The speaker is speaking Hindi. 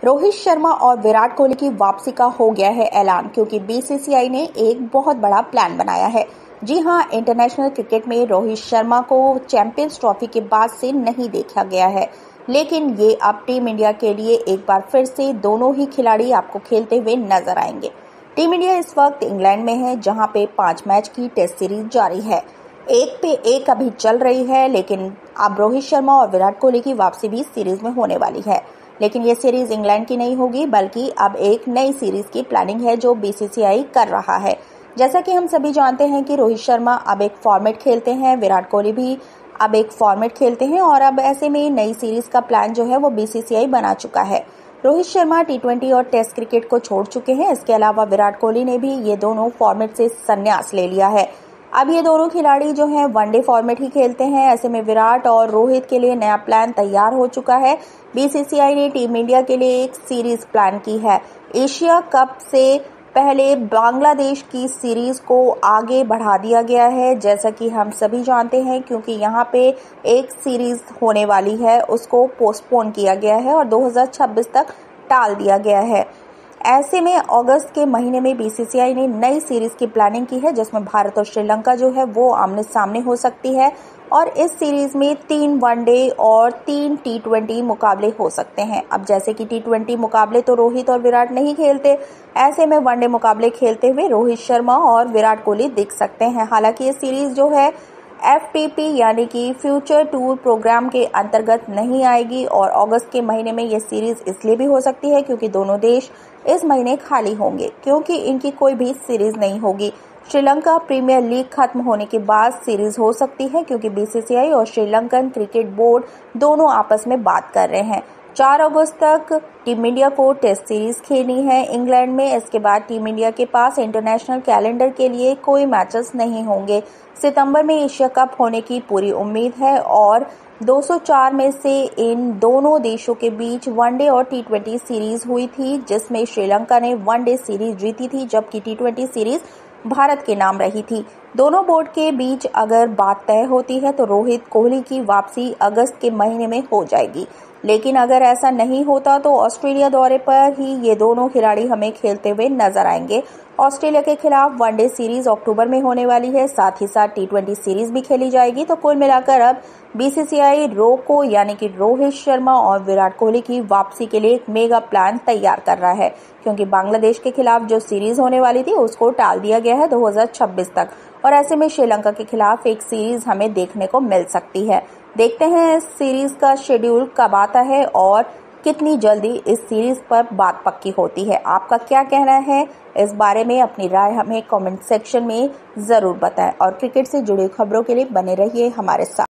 रोहित शर्मा और विराट कोहली की वापसी का हो गया है ऐलान, क्योंकि बीसीसीआई ने एक बहुत बड़ा प्लान बनाया है। जी हां, इंटरनेशनल क्रिकेट में रोहित शर्मा को चैंपियंस ट्रॉफी के बाद से नहीं देखा गया है, लेकिन ये अब टीम इंडिया के लिए एक बार फिर से दोनों ही खिलाड़ी आपको खेलते हुए नजर आएंगे। टीम इंडिया इस वक्त इंग्लैंड में है, जहां पे 5 मैच की टेस्ट सीरीज जारी है। एक पे एक अभी चल रही है, लेकिन अब रोहित शर्मा और विराट कोहली की वापसी भी सीरीज में होने वाली है। लेकिन ये सीरीज इंग्लैंड की नहीं होगी, बल्कि अब एक नई सीरीज की प्लानिंग है जो बीसीसीआई कर रहा है। जैसा कि हम सभी जानते हैं कि रोहित शर्मा अब एक फॉर्मेट खेलते हैं, विराट कोहली भी अब एक फॉर्मेट खेलते हैं, और अब ऐसे में नई सीरीज का प्लान जो है वो बीसीसीआई बना चुका है। रोहित शर्मा टी20 और टेस्ट क्रिकेट को छोड़ चुके हैं। इसके अलावा विराट कोहली ने भी ये दोनों फॉर्मेट से संन्यास ले लिया है। अब ये दोनों खिलाड़ी जो हैं वनडे फॉर्मेट ही खेलते हैं। ऐसे में विराट और रोहित के लिए नया प्लान तैयार हो चुका है। बीसीसीआई ने टीम इंडिया के लिए एक सीरीज प्लान की है। एशिया कप से पहले बांग्लादेश की सीरीज को आगे बढ़ा दिया गया है, जैसा कि हम सभी जानते हैं, क्योंकि यहाँ पे एक सीरीज होने वाली है, उसको पोस्टपोन किया गया है और 2026 तक टाल दिया गया है। ऐसे में अगस्त के महीने में बीसीसीआई ने नई सीरीज की प्लानिंग की है, जिसमें भारत और श्रीलंका जो है वो आमने सामने हो सकती है, और इस सीरीज में 3 वनडे और 3 टी20 मुकाबले हो सकते हैं। अब जैसे कि टी20 मुकाबले तो रोहित और विराट नहीं खेलते, ऐसे में वनडे मुकाबले खेलते हुए रोहित शर्मा और विराट कोहली दिख सकते हैं। हालांकि ये सीरीज जो है FTP यानी कि फ्यूचर टूर प्रोग्राम के अंतर्गत नहीं आएगी, और अगस्त के महीने में ये सीरीज इसलिए भी हो सकती है क्योंकि दोनों देश इस महीने खाली होंगे, क्योंकि इनकी कोई भी सीरीज नहीं होगी। श्रीलंका प्रीमियर लीग खत्म होने के बाद सीरीज हो सकती है, क्योंकि बीसीसीआई और श्रीलंकन क्रिकेट बोर्ड दोनों आपस में बात कर रहे हैं। 4 अगस्त तक टीम इंडिया को टेस्ट सीरीज खेलनी है इंग्लैंड में। इसके बाद टीम इंडिया के पास इंटरनेशनल कैलेंडर के लिए कोई मैचेस नहीं होंगे। सितंबर में एशिया कप होने की पूरी उम्मीद है, और 204 में से इन दोनों देशों के बीच वनडे और टी20 सीरीज हुई थी, जिसमें श्रीलंका ने वनडे सीरीज जीती थी, जबकि टी20 सीरीज भारत के नाम रही थी। दोनों बोर्ड के बीच अगर बात तय होती है तो रोहित कोहली की वापसी अगस्त के महीने में हो जाएगी। लेकिन अगर ऐसा नहीं होता तो ऑस्ट्रेलिया दौरे पर ही ये दोनों खिलाड़ी हमें खेलते हुए नजर आएंगे। ऑस्ट्रेलिया के खिलाफ वनडे सीरीज अक्टूबर में होने वाली है, साथ ही साथ टी20 सीरीज भी खेली जाएगी। तो कुल मिलाकर अब बीसीसीआई रोको यानी कि रोहित शर्मा और विराट कोहली की वापसी के लिए एक मेगा प्लान तैयार कर रहा है, क्योंकि बांग्लादेश के खिलाफ जो सीरीज होने वाली थी उसको टाल दिया गया है 2026 तक, और ऐसे में श्रीलंका के खिलाफ एक सीरीज हमें देखने को मिल सकती है। देखते हैं इस सीरीज का शेड्यूल कब आता है और कितनी जल्दी इस सीरीज पर बात पक्की होती है। आपका क्या कहना है इस बारे में? अपनी राय हमें कमेंट सेक्शन में जरूर बताएं, और क्रिकेट से जुड़ी खबरों के लिए बने रहिए हमारे साथ।